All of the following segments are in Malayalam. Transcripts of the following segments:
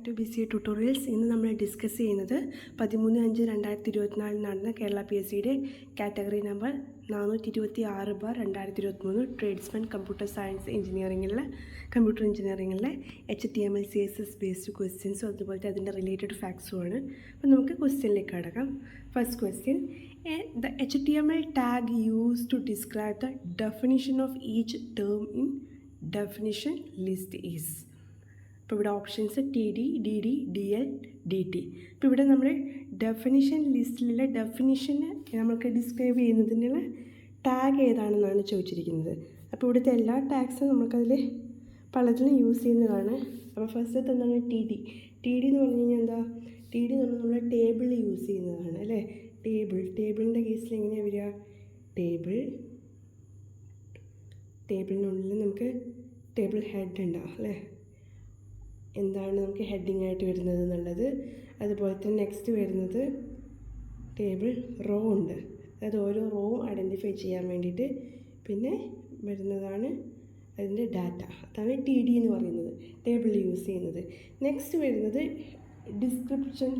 To BCA tutorials. ഇന്ന് നമ്മൾ ഡിസ്കസ് ചെയ്യുന്നത് 13/5/2024 നടന്ന കേരള PSCയുടെ category number 426/2023 tradesman computer science എഞ്ചിനീയറിംഗിലെ കമ്പ്യൂട്ടർ എഞ്ചിനീയറിംഗിലെ HTML CSS ബേസ്ഡ് ക്വസ്റ്റ്യൻസും അതുപോലത്തെ അതിൻ്റെ റിലേറ്റഡ് ഫാക്ട്സുമാണ്. അപ്പോൾ നമുക്ക് ക്വസ്റ്റ്യനിലേക്ക് കടക്കാം. First question, the HTML tag used to describe the definition of each term in definition list is. ഇപ്പോൾ ഇവിടെ options TD, DD, DL, DT. ഇപ്പോൾ ഇവിടെ നമ്മൾ ഡെഫിനിഷൻ ലിസ്റ്റിലുള്ള ഡെഫിനിഷന് നമുക്ക് ഡിസ്ക്രൈബ് ചെയ്യുന്നതിനുള്ള ടാഗ് ഏതാണെന്നാണ് ചോദിച്ചിരിക്കുന്നത്. അപ്പോൾ ഇവിടുത്തെ എല്ലാ ടാഗ്സും നമുക്കതിൽ പലതിലും യൂസ് ചെയ്യുന്നതാണ്. അപ്പോൾ ഫസ്റ്റത്തെ എന്താണ് TD എന്ന് പറഞ്ഞു കഴിഞ്ഞാൽ എന്താ? TD എന്ന് പറഞ്ഞാൽ നമ്മൾ ടേബിളിൽ യൂസ് ചെയ്യുന്നതാണ് അല്ലേ. ടേബിളിൻ്റെ കേസിൽ എങ്ങനെയാണ് വരിക? ടേബിളിനുള്ളിൽ നമുക്ക് ടേബിൾ ഹെഡ് ഉണ്ടാവും അല്ലേ. എന്താണ് നമുക്ക് ഹെഡിങ് ആയിട്ട് വരുന്നത് എന്നുള്ളത്. അതുപോലെ തന്നെ നെക്സ്റ്റ് വരുന്നത് ടേബിൾ റോ ഉണ്ട്, അതായത് ഓരോ റോവും ഐഡൻറ്റിഫൈ ചെയ്യാൻ വേണ്ടിയിട്ട് പിന്നെ വരുന്നതാണ് അതിൻ്റെ ഡാറ്റ. അതാണ് TD എന്ന് പറയുന്നത്, ടേബിളിൽ യൂസ് ചെയ്യുന്നത്. നെക്സ്റ്റ് വരുന്നത് ഡിസ്ക്രിപ്ഷൻ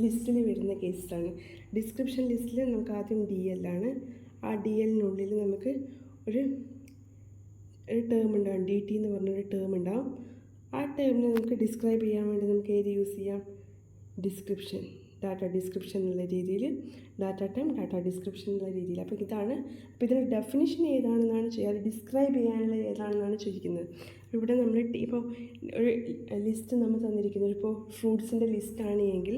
ലിസ്റ്റിൽ വരുന്ന കേസാണ്. ഡിസ്ക്രിപ്ഷൻ ലിസ്റ്റിൽ നമുക്ക് ആദ്യം DL ആണ്. ആ DLനുള്ളിൽ നമുക്ക് ഒരു ടേം ഉണ്ടാവും, DT എന്ന് പറഞ്ഞൊരു ടേം ഉണ്ടാവും. ആ ടേമിനെ നമുക്ക് ഡിസ്ക്രൈബ് ചെയ്യാൻ വേണ്ടി നമുക്ക് ഏത് യൂസ് ചെയ്യാം? ഡിസ്ക്രിപ്ഷൻ, ഡാറ്റ ഡിസ്ക്രിപ്ഷൻ എന്നുള്ള രീതിയിൽ, ഡാറ്റ ടൈം ഡാറ്റ ഡിസ്ക്രിപ്ഷൻ എന്നുള്ള രീതിയിൽ. അപ്പോൾ ഇതാണ്. അപ്പോൾ ഇതിൻ്റെ ഡെഫിനിഷൻ ഏതാണെന്നാണ് അത് ഡിസ്ക്രൈബ് ചെയ്യാനുള്ള ഏതാണെന്നാണ് ചോദിക്കുന്നത്. ഇവിടെ നമ്മൾ ഇപ്പോൾ ഒരു ലിസ്റ്റ് നമ്മൾ തന്നിരിക്കുന്നത്, ഇപ്പോൾ ഫ്രൂട്ട്സിൻ്റെ ലിസ്റ്റാണ് എങ്കിൽ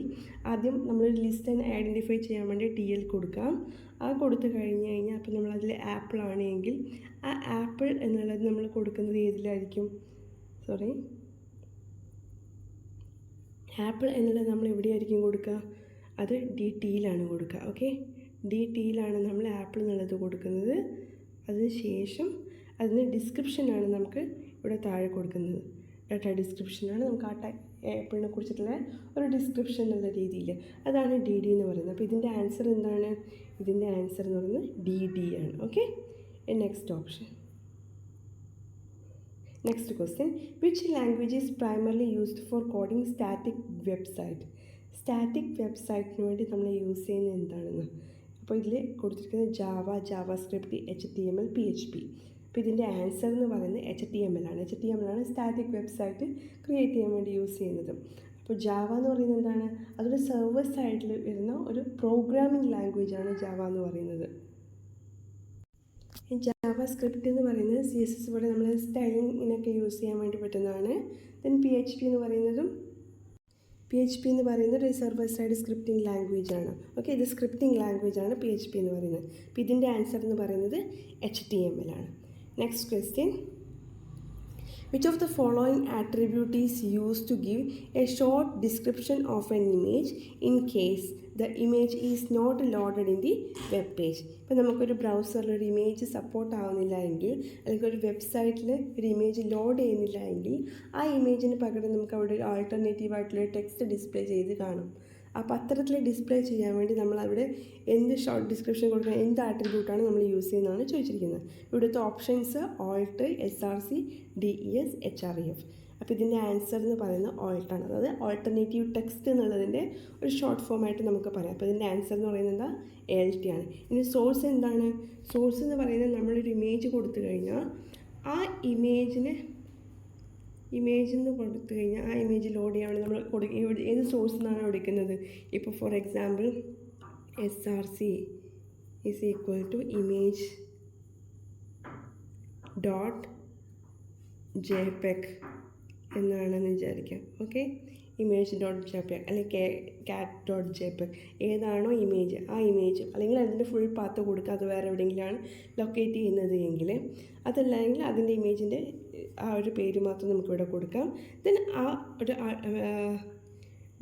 ആദ്യം നമ്മളൊരു ലിസ്റ്റ് ഐഡൻറ്റിഫൈ ചെയ്യാൻ വേണ്ടി TL കൊടുക്കാം. ആ കൊടുത്തു കഴിഞ്ഞ് കഴിഞ്ഞാൽ അപ്പോൾ നമ്മളതിൽ ആപ്പിൾ ആണെങ്കിൽ ആ ആപ്പിൾ എന്നുള്ളത് നമ്മൾ കൊടുക്കുന്നത് ഏതിലായിരിക്കും? ആപ്പിൾ എന്നുള്ളത് നമ്മൾ എവിടെയായിരിക്കും കൊടുക്കുക? അത് DTയിലാണ് കൊടുക്കുക. ഓക്കെ, DTയിലാണ് നമ്മൾ ആപ്പിൾ എന്നുള്ളത് കൊടുക്കുന്നത്. അതിന് ശേഷം അതിന് ഡിസ്ക്രിപ്ഷനാണ് നമുക്ക് ഇവിടെ താഴെ കൊടുക്കുന്നത്. ഡാറ്റ ഡിസ്ക്രിപ്ഷനാണ് നമുക്ക് ആ ആപ്പിളിനെ കുറിച്ചിട്ടുള്ള ഒരു ഡിസ്ക്രിപ്ഷൻ എന്നുള്ള രീതിയിൽ. അതാണ് DD എന്ന് പറയുന്നത്. അപ്പോൾ ഇതിൻ്റെ ആൻസർ എന്താണ്? ഇതിൻ്റെ ആൻസർ എന്ന് പറയുന്നത് DD ആണ്. Okay, next option. Next question, which language is primarily used for coding static website? Static വെബ്സൈറ്റിന് വേണ്ടി നമ്മൾ യൂസ് ചെയ്യുന്നത് എന്താണെന്ന്. അപ്പോൾ ഇതിൽ കൊടുത്തിരിക്കുന്നത് ജാവാസ്ക്രിപ്റ്റ്, HTML, PHP. അപ്പോൾ ഇതിൻ്റെ ആൻസർ എന്ന് പറയുന്നത് HTML ആണ്. HTML ആണ് സ്റ്റാറ്റിക് വെബ്സൈറ്റ് ക്രിയേറ്റ് ചെയ്യാൻ വേണ്ടി യൂസ് ചെയ്യുന്നത്. അപ്പോൾ ജാവ എന്ന് പറയുന്നത് എന്താണ്? അതൊരു സെർവർ സൈഡിൽ വരുന്ന ഒരു പ്രോഗ്രാമിംഗ് ലാംഗ്വേജാണ് ജാവ എന്ന് പറയുന്നത്. ജാവാസ്ക്രിപ്റ്റ് എന്ന് പറയുന്നത് CSS പോലെ നമ്മൾ സ്റ്റൈലിങ്ങിനൊക്കെ യൂസ് ചെയ്യാൻ വേണ്ടി പറ്റുന്നതാണ്. ദെൻ PHP എന്ന് പറയുന്നത് ഒരു സെർവർ സൈഡ് സ്ക്രിപ്റ്റിംഗ് ലാംഗ്വേജ് ആണ്. ഓക്കെ, ഇത് സ്ക്രിപ്റ്റിംഗ് ലാംഗ്വേജ് ആണ് PHP എന്ന് പറയുന്നത്. അപ്പോൾ ഇതിൻ്റെ ആൻസർ എന്ന് പറയുന്നത് HTML ആണ്. Next question, which of the following attribute is used to give a short description of an image in case the image is not loaded in the web page? ഇപ്പോൾ നമുക്കൊരു ബ്രൗസറിൽ ഒരു ഇമേജ് സപ്പോർട്ട് ആവുന്നില്ല എങ്കിൽ, അല്ലെങ്കിൽ ഒരു വെബ്സൈറ്റിൽ ഒരു ഇമേജ് ലോഡ് ചെയ്യുന്നില്ല എങ്കിൽ ആ ഇമേജിന് പകരം നമുക്ക് അവിടെ ഒരു ആൾട്ടർനേറ്റീവായിട്ടുള്ള ടെക്സ്റ്റ് ഡിസ്പ്ലേ ചെയ്ത് കാണും. അപ്പോൾ അത്തരത്തിൽ ഡിസ്പ്ലേ ചെയ്യാൻ വേണ്ടി നമ്മളവിടെ എന്ത് ഷോർട്ട് ഡിസ്ക്രിപ്ഷൻ കൊടുക്കണം, എന്ത് ആട്രിബ്യൂട്ടാണ് നമ്മൾ യൂസ് ചെയ്യുന്നതാണ് ചോദിച്ചിരിക്കുന്നത്. ഇവിടുത്തെ options Alt, SRC, DES, HREF. അപ്പോൾ ഇതിൻ്റെ ആൻസർ എന്ന് പറയുന്നത് Alt ആണ്. അതായത് ആൾട്ടർനേറ്റീവ് ടെക്സ്റ്റ് എന്നുള്ളതിൻ്റെ ഒരു ഷോർട്ട് ഫോമായിട്ട് നമുക്ക് പറയാം. അപ്പോൾ ഇതിൻ്റെ ആൻസർ എന്ന് പറയുന്നത് എന്താ? ALT ആണ്. ഇനി സോഴ്സ് എന്താണ്? സോഴ്സ് എന്ന് പറയുന്നത് നമ്മളൊരു ഇമേജ് കൊടുത്തു കഴിഞ്ഞാൽ ആ ഇമേജ് കൊടുത്തു കഴിഞ്ഞാൽ ആ ഇമേജ് ലോഡ് ചെയ്യാൻ വേണ്ടി നമ്മൾ ഏത് സോഴ്സിൽ നിന്നാണ് എടുക്കുന്നത്? ഇപ്പോൾ for example SRC is equal to image.jpg എന്നാണെന്ന് വിചാരിക്കാം. ഓക്കെ, image.jpg അല്ലെങ്കിൽ cat.jpg ഏതാണോ ഇമേജ് ആ ഇമേജ്, അല്ലെങ്കിൽ അതിൻ്റെ ഫുൾ പാത്ത് കൊടുക്കുക. അത് വേറെ എവിടെയെങ്കിലാണ് ലൊക്കേറ്റ് ചെയ്യുന്നത് എങ്കിൽ, അതല്ലെങ്കിൽ അതിൻ്റെ ഇമേജിൻ്റെ ആ ഒരു പേര് മാത്രം നമുക്കിവിടെ കൊടുക്കാം. ദെൻ ആ ഒരു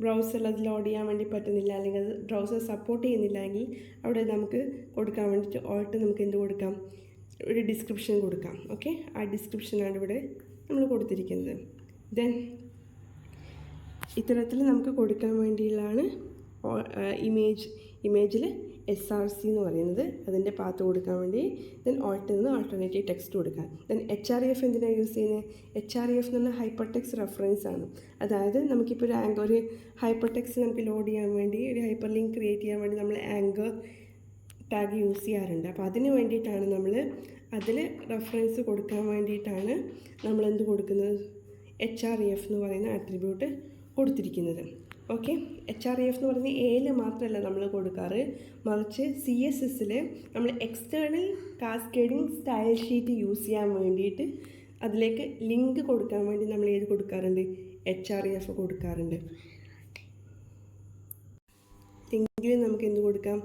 ബ്രൗസറിൽ അത് ലോഡ് ചെയ്യാൻ വേണ്ടി പറ്റുന്നില്ല, അല്ലെങ്കിൽ അത് ബ്രൗസർ സപ്പോർട്ട് ചെയ്യുന്നില്ല എങ്കിൽ അവിടെ നമുക്ക് കൊടുക്കാൻ വേണ്ടിയിട്ട് നമുക്ക് എന്ത് കൊടുക്കാം? ഒരു ഡിസ്ക്രിപ്ഷൻ കൊടുക്കാം. ഓക്കെ, ആ ഡിസ്ക്രിപ്ഷനാണ് ഇവിടെ നമ്മൾ കൊടുത്തിരിക്കുന്നത്. ദെൻ ഇത്തരത്തിൽ നമുക്ക് കൊടുക്കാൻ വേണ്ടിയിലാണ് ഇമേജിൽ SRC എന്ന് പറയുന്നത് അതിൻ്റെ പാത്ത് കൊടുക്കാൻ വേണ്ടി. ദെൻ ആൾട്ടർനേറ്റീവ് ടെക്സ്റ്റ് കൊടുക്കാൻ. ദെൻ HREF എന്തിനാണ് യൂസ് ചെയ്യുന്നത്? HREF എന്ന് പറഞ്ഞാൽ ഹൈപ്പർ ടെക്സ്റ്റ് റെഫറൻസ് ആണ്. അതായത് നമുക്കിപ്പോൾ ഒരു ഹൈപ്പർ ടെക്സ്റ്റ് നമുക്ക് ലോഡ് ചെയ്യാൻ വേണ്ടി, ഒരു ഹൈപ്പർ ലിങ്ക് ക്രിയേറ്റ് ചെയ്യാൻ വേണ്ടി നമ്മൾ ആങ്കർ ടാഗ് യൂസ് ചെയ്യാറുണ്ട്. അപ്പോൾ അതിന് വേണ്ടിയിട്ടാണ് നമ്മൾ അതിൽ റെഫറൻസ് കൊടുക്കാൻ വേണ്ടിയിട്ടാണ് നമ്മൾ എന്ത് കൊടുക്കുന്നത്? HREF എന്ന് പറയുന്ന ആട്രിബ്യൂട്ട് കൊടുത്തിരിക്കുന്നത്. ഓക്കെ, HREF എന്ന് പറഞ്ഞ് എയിൽ മാത്രമല്ല നമ്മൾ കൊടുക്കാറ്, മറിച്ച് CSSൽ നമ്മൾ external cascading style sheet use ചെയ്യാൻ വേണ്ടിയിട്ട് അതിലേക്ക് ലിങ്ക് കൊടുക്കാൻ വേണ്ടി നമ്മൾ ഏത് കൊടുക്കാറുണ്ട്? HREF കൊടുക്കാറുണ്ട്. ലിങ്കിൽ നമുക്ക് എന്ത് കൊടുക്കാം?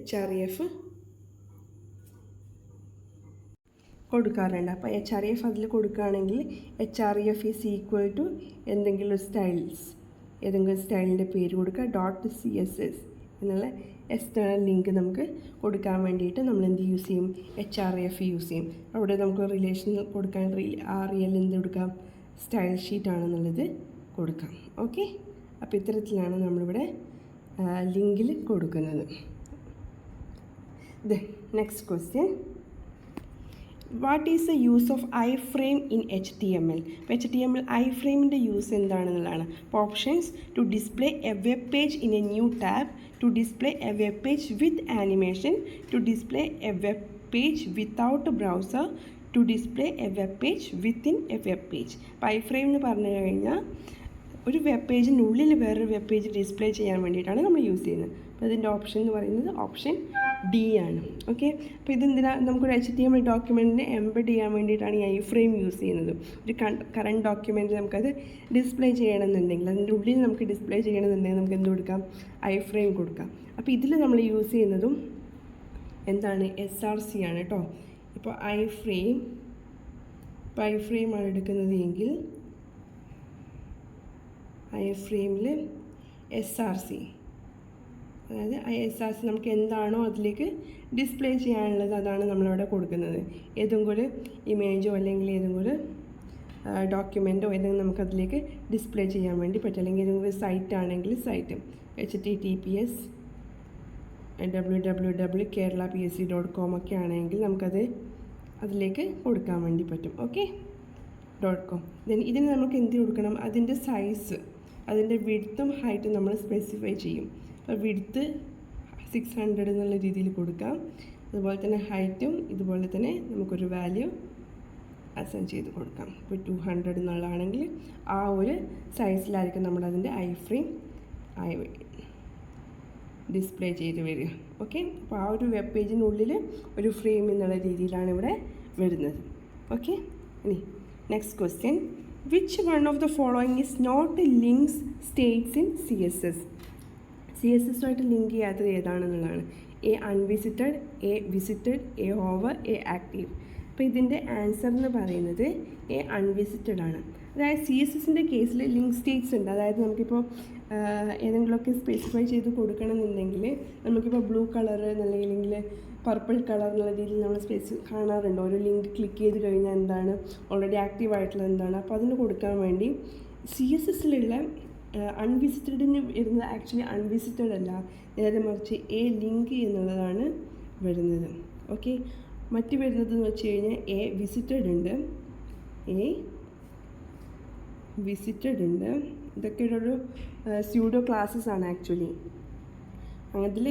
HREF കൊടുക്കാറുണ്ട്. അപ്പോൾ HREF അതിൽ കൊടുക്കുകയാണെങ്കിൽ HREF ഈസ് ഈക്വൽ ടു ഏതെങ്കിലും സ്റ്റൈലിൻ്റെ പേര് കൊടുക്കുക, .css എന്നുള്ള എക്സ്റ്റേണൽ ലിങ്ക് നമുക്ക് കൊടുക്കാൻ വേണ്ടിയിട്ട് നമ്മൾ എന്ത് യൂസ് ചെയ്യും? HREF യൂസ് ചെയ്യും. അവിടെ നമുക്ക് റിലേഷൻ കൊടുക്കാൻ REL എന്ത് കൊടുക്കാം? സ്റ്റൈൽ ഷീറ്റ് ആണെന്നുള്ളത് കൊടുക്കാം. ഓക്കെ, അപ്പോൾ ഇത്തരത്തിലാണ് നമ്മളിവിടെ ലിങ്കിൽ കൊടുക്കുന്നത്. Next question, what is the use of iframe in HTML? അപ്പോൾ HTML iframeൻ്റെ യൂസ് എന്താണെന്നുള്ളതാണ്. അപ്പോൾ options: to display a web page in a new tab, to display a web page with animation, to display a web page without browser, to display a web page within a web page. അപ്പോൾ iframe എന്ന് പറഞ്ഞു കഴിഞ്ഞാൽ ഒരു വെബ് പേജിനുള്ളിൽ വേറൊരു വെബ് പേജ് ഡിസ്പ്ലേ ചെയ്യാൻ വേണ്ടിയിട്ടാണ് നമ്മൾ യൂസ് ചെയ്യുന്നത്. അപ്പോൾ ഇതിൻ്റെ ഓപ്ഷൻ എന്ന് പറയുന്നത് ഓപ്ഷൻ D ആണ്. ഓക്കെ, അപ്പോൾ ഇതെന്തിനാണ്? നമുക്കൊരു HTML ഡോക്യുമെൻറ്റിനെ എംബഡ് ചെയ്യാൻ വേണ്ടിയിട്ടാണ് ഈ iframe യൂസ് ചെയ്യുന്നത്. ഒരു കറണ്ട് ഡോക്യുമെൻറ്റ് നമുക്കത് ഡിസ്പ്ലേ ചെയ്യണമെന്നുണ്ടെങ്കിൽ, അതിൻ്റെ ഉള്ളിൽ നമുക്ക് ഡിസ്പ്ലേ ചെയ്യണമെന്നുണ്ടെങ്കിൽ നമുക്ക് എന്ത് കൊടുക്കാം? iframe കൊടുക്കാം. അപ്പോൾ ഇതിൽ നമ്മൾ യൂസ് ചെയ്യുന്നതും എന്താണ്? SRC ആണ് കേട്ടോ. ഇപ്പോൾ iframe ആണ് എടുക്കുന്നത് എങ്കിൽ iframeൽ SRC, അതായത് SRC നമുക്ക് എന്താണോ അതിലേക്ക് ഡിസ്പ്ലേ ചെയ്യാനുള്ളത് അതാണ് നമ്മളവിടെ കൊടുക്കുന്നത്. ഏതെങ്കിലും ഒരു ഇമേജോ അല്ലെങ്കിൽ ഏതെങ്കിലും ഒരു ഡോക്യുമെൻറ്റോ ഏതെങ്കിലും നമുക്കതിലേക്ക് ഡിസ്പ്ലേ ചെയ്യാൻ വേണ്ടി പറ്റും. അല്ലെങ്കിൽ ഏതെങ്കിലും ഒരു സൈറ്റ് ആണെങ്കിൽ സൈറ്റ് https www.keralapsc.com ഒക്കെ ആണെങ്കിൽ നമുക്കത് അതിലേക്ക് കൊടുക്കാൻ വേണ്ടി പറ്റും. Okay, .com. ദെൻ ഇതിന് നമുക്ക് എന്ത് കൊടുക്കണം? അതിൻ്റെ സൈസ്, അതിൻ്റെ വിഡ്ത്തും ഹൈറ്റും നമ്മൾ സ്പെസിഫൈ ചെയ്യും. അപ്പോൾ വിഡ്ത്ത് 600 എന്നുള്ള രീതിയിൽ കൊടുക്കാം. അതുപോലെ തന്നെ ഹൈറ്റും ഇതുപോലെ തന്നെ നമുക്കൊരു വാല്യൂ അസൈൻ ചെയ്ത് കൊടുക്കാം. ഇപ്പോൾ 200 എന്നുള്ളതാണെങ്കിൽ ആ ഒരു സൈസിലായിരിക്കും നമ്മളതിൻ്റെ iframe ഡിസ്പ്ലേ ചെയ്ത് വരിക. ഓക്കെ, അപ്പോൾ ആ ഒരു വെബ് പേജിനുള്ളിൽ ഒരു ഫ്രെയിം എന്നുള്ള രീതിയിലാണ് ഇവിടെ വരുന്നത്. ഓക്കെ, ഇനി next question, which one of the following is not links states in CSS? CSSുമായിട്ട് ലിങ്ക് ചെയ്യാത്തത് ഏതാണെന്നുള്ളതാണ്. A unvisited, A visited, A over, A active. അപ്പോൾ ഇതിൻ്റെ ആൻസർ എന്ന് പറയുന്നത് A unvisited ആണ്. അതായത് CSSൻ്റെ കേസിൽ ലിങ്ക് സ്റ്റേറ്റ്സ് ഉണ്ട്. അതായത് നമുക്കിപ്പോൾ ഏതെങ്കിലുമൊക്കെ സ്പെസിഫൈ ചെയ്ത് കൊടുക്കണമെന്നുണ്ടെങ്കിൽ നമുക്കിപ്പോൾ ബ്ലൂ കളർ അല്ലെങ്കിൽ പർപ്പിൾ കളർ എന്നുള്ള രീതിയിൽ നമ്മൾ കാണാറുണ്ട്. ഒരു ലിങ്ക് ക്ലിക്ക് ചെയ്ത് കഴിഞ്ഞാൽ എന്താണ് ഓൾറെഡി ആക്റ്റീവ് ആയിട്ടുള്ളത് എന്താണ്. അപ്പോൾ അതിന് കൊടുക്കാൻ വേണ്ടി CSSലുള്ള അൺവിസിറ്റഡിന് വരുന്നത് ആക്ച്വലി അൺവിസിറ്റഡ് അല്ല, നേരെ മറിച്ച് A ലിങ്ക് എന്നുള്ളതാണ് വരുന്നത്. ഓക്കെ, മറ്റ് വരുന്നത് എന്ന് വെച്ച് കഴിഞ്ഞാൽ A വിസിറ്റഡ് ഉണ്ട്, ഇതൊക്കെ ഒരു സ്യൂഡോ ക്ലാസ്സസ് ആണ് ആക്ച്വലി. അതിൽ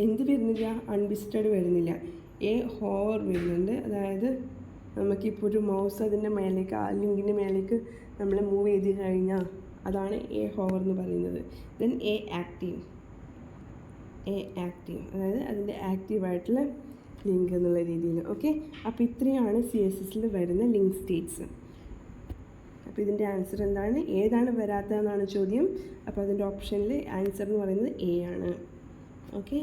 എന്ത് വരുന്നില്ല? അൺവിസിറ്റഡ് വരുന്നില്ല. A ഹോവർ വരുന്നുണ്ട്. അതായത് നമുക്കിപ്പോൾ ഒരു മൗസ് അതിൻ്റെ മേലേക്ക്, ആ ലിങ്കിൻ്റെ മേലേക്ക് നമ്മൾ മൂവ് ചെയ്ത് കഴിഞ്ഞാൽ അതാണ് A ഹോവർ എന്ന് പറയുന്നത്. ദെൻ A ആക്റ്റീവ്, അതായത് അതിൻ്റെ ആക്റ്റീവായിട്ടുള്ള ലിങ്ക് എന്നുള്ള രീതിയിൽ. ഓക്കെ, അപ്പോൾ ഇത്രയാണ് CSSൽ വരുന്ന ലിങ്ക് സ്റ്റേറ്റ്സ്. അപ്പോൾ ഇതിൻ്റെ ആൻസർ എന്താണ്? ഏതാണ് വരാത്തതെന്നാണ് ചോദ്യം. അപ്പോൾ അതിൻ്റെ ഓപ്ഷനിൽ ആൻസർ എന്ന് പറയുന്നത് A ആണ്. Okay,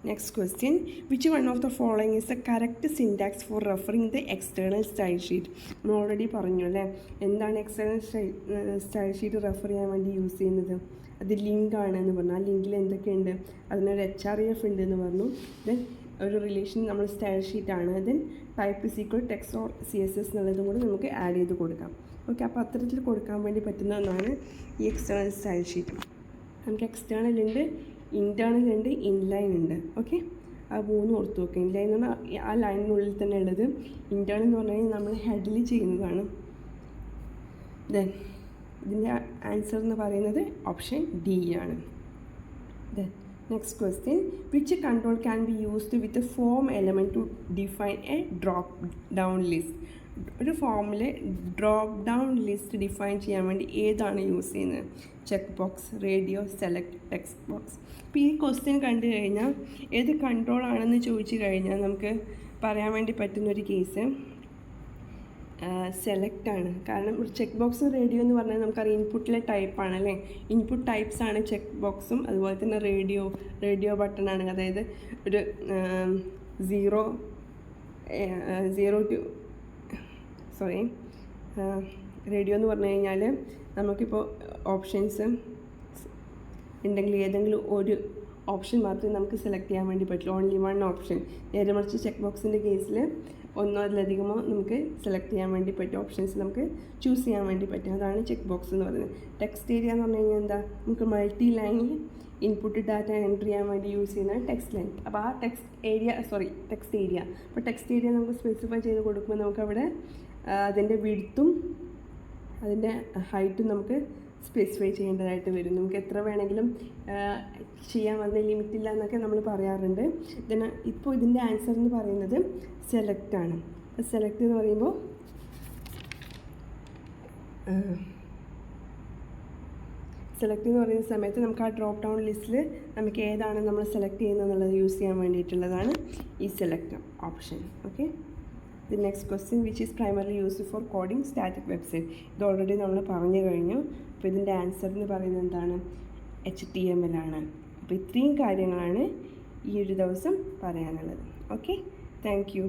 next question, which one of the following is the correct syntax for referring the external style sheet? നമ്മൾ ഓൾറെഡി പറഞ്ഞു അല്ലേ, എന്താണ് എക്സ്റ്റേണൽ സ്റ്റൈൽ ഷീറ്റ് റെഫർ ചെയ്യാൻ വേണ്ടി യൂസ് ചെയ്യുന്നത്? അത് ലിങ്കാണ് എന്ന് പറഞ്ഞു. ആ ലിങ്കിൽ എന്തൊക്കെയുണ്ട്? അതിനൊരു HREF ഉണ്ട് എന്ന് പറഞ്ഞു. ദെൻ ഒരു റിലേഷൻ നമ്മൾ സ്റ്റൈൽ ഷീറ്റാണ്. Then type is equal text or CSS എന്നുള്ളതും കൂടി നമുക്ക് ആഡ് ചെയ്ത് കൊടുക്കാം. ഓക്കെ, അപ്പോൾ അത്തരത്തിൽ കൊടുക്കാൻ വേണ്ടി പറ്റുന്ന ഒന്നാണ് ഈ എക്സ്റ്റേണൽ സ്റ്റൈൽ ഷീറ്റ്. നമുക്ക് എക്സ്റ്റേണൽ ഉണ്ട്, ഇൻറ്റേർണൽ ഉണ്ട്, ഇൻലൈൻ ഉണ്ട്. ഓക്കെ, ആ 3 ഓർത്ത് വെക്കുക. ഇൻലൈൻ എന്ന് പറഞ്ഞാൽ ആ ലൈനിനുള്ളിൽ തന്നെ ഉള്ളത്. ഇൻറ്റേർണൽ എന്ന് പറഞ്ഞു കഴിഞ്ഞാൽ നമ്മൾ ഹെഡിൽ ചെയ്യുന്നതാണ്. ദെൻ ഇതിൻ്റെ ആൻസർ എന്ന് പറയുന്നത് ഓപ്ഷൻ ഡി ആണ്. Then next question, which control can be used with a form element to define a drop down list? ഒരു ഫോമിൽ ഡ്രോപ്പ് ഡൗൺ ലിസ്റ്റ് ഡിഫൈൻ ചെയ്യാൻ വേണ്ടി ഏതാണ് യൂസ് ചെയ്യുന്നത്? Check box, radio, select, text box. അപ്പോൾ ഈ ക്വസ്റ്റ്യൻ കണ്ടു കഴിഞ്ഞാൽ ഏത് കൺട്രോൾ ആണെന്ന് ചോദിച്ചു കഴിഞ്ഞാൽ നമുക്ക് പറയാൻ വേണ്ടി പറ്റുന്നൊരു കേസ് സെലക്റ്റാണ്. കാരണം ഒരു ചെക്ക് ബോക്സും റേഡിയോ എന്ന് പറഞ്ഞാൽ നമുക്കറിയാം ഇൻപുട്ടിലെ ടൈപ്പാണ് അല്ലേ. ഇൻപുട്ട് ടൈപ്സാണ് ചെക്ക് ബോക്സും, അതുപോലെ തന്നെ റേഡിയോ ബട്ടണാണ്. അതായത് ഒരു 0 to റേഡിയോ എന്ന് പറഞ്ഞു കഴിഞ്ഞാൽ നമുക്കിപ്പോൾ ഓപ്ഷൻസ് ഉണ്ടെങ്കിൽ ഏതെങ്കിലും ഒരു ഓപ്ഷൻ മാത്രമേ നമുക്ക് സെലക്ട് ചെയ്യാൻ വേണ്ടി പറ്റുള്ളൂ, ഓൺലി 1 ഓപ്ഷൻ. നേരെ മറിച്ച് ചെക്ക് ബോക്സിൻ്റെ കേസിൽ ഒന്നോ അതിലധികമോ നമുക്ക് സെലക്ട് ചെയ്യാൻ വേണ്ടി പറ്റും, ഓപ്ഷൻസ് നമുക്ക് ചൂസ് ചെയ്യാൻ വേണ്ടി പറ്റും. അതാണ് ചെക്ക് ബോക്സ് എന്ന് പറയുന്നത്. ടെക്സ്റ്റ് ഏരിയ എന്ന് പറഞ്ഞു കഴിഞ്ഞാൽ എന്താ, നമുക്ക് മൾട്ടി ലൈനിൽ ഇൻപുട്ട് ഡാറ്റ എൻ്റർ ചെയ്യാൻ വേണ്ടി യൂസ് ചെയ്യുന്ന ടെക്സ്റ്റ് ലൈൻ. അപ്പോൾ ആ ടെക്സ്റ്റ് ഏരിയ അപ്പോൾ ടെക്സ്റ്റ് ഏരിയ നമുക്ക് സ്പെസിഫൈ ചെയ്ത് കൊടുക്കുമ്പോൾ നമുക്കവിടെ അതിൻ്റെ വിഡ്ത്തും അതിൻ്റെ ഹൈറ്റും നമുക്ക് സ്പെസിഫൈ ചെയ്യേണ്ടതായിട്ട് വരും. നമുക്ക് എത്ര വേണമെങ്കിലും ചെയ്യാൻ അതിന് ലിമിറ്റില്ല എന്നൊക്കെ നമ്മൾ പറയാറുണ്ട്. ഇപ്പോൾ ഇതിൻ്റെ ആൻസർ എന്ന് പറയുന്നത് സെലക്റ്റാണ്. സെലക്ട് എന്ന് പറയുമ്പോൾ സെലക്ട് എന്ന് പറയുന്ന സമയത്ത് നമുക്ക് ആ ഡ്രോപ്പ് ഡൗൺ ലിസ്റ്റിൽ നമുക്ക് ഏതാണ് നമ്മൾ സെലക്ട് ചെയ്യുന്നത് എന്നുള്ളത് യൂസ് ചെയ്യാൻ വേണ്ടിയിട്ടുള്ളതാണ് ഈ select option. Okay, the next question, which is primarily used for coding static website? ഇത് ഓൾറെഡി നമ്മൾ പറഞ്ഞു കഴിഞ്ഞു. അപ്പോൾ ഇതിൻ്റെ ആൻസർ എന്ന് പറയുന്നത് എന്താണ്? HTML ആണ്. അപ്പോൾ ഇത്രയും കാര്യങ്ങളാണ് ഈ ഒരു ദിവസം പറയാനുള്ളത്. Okay, thank you.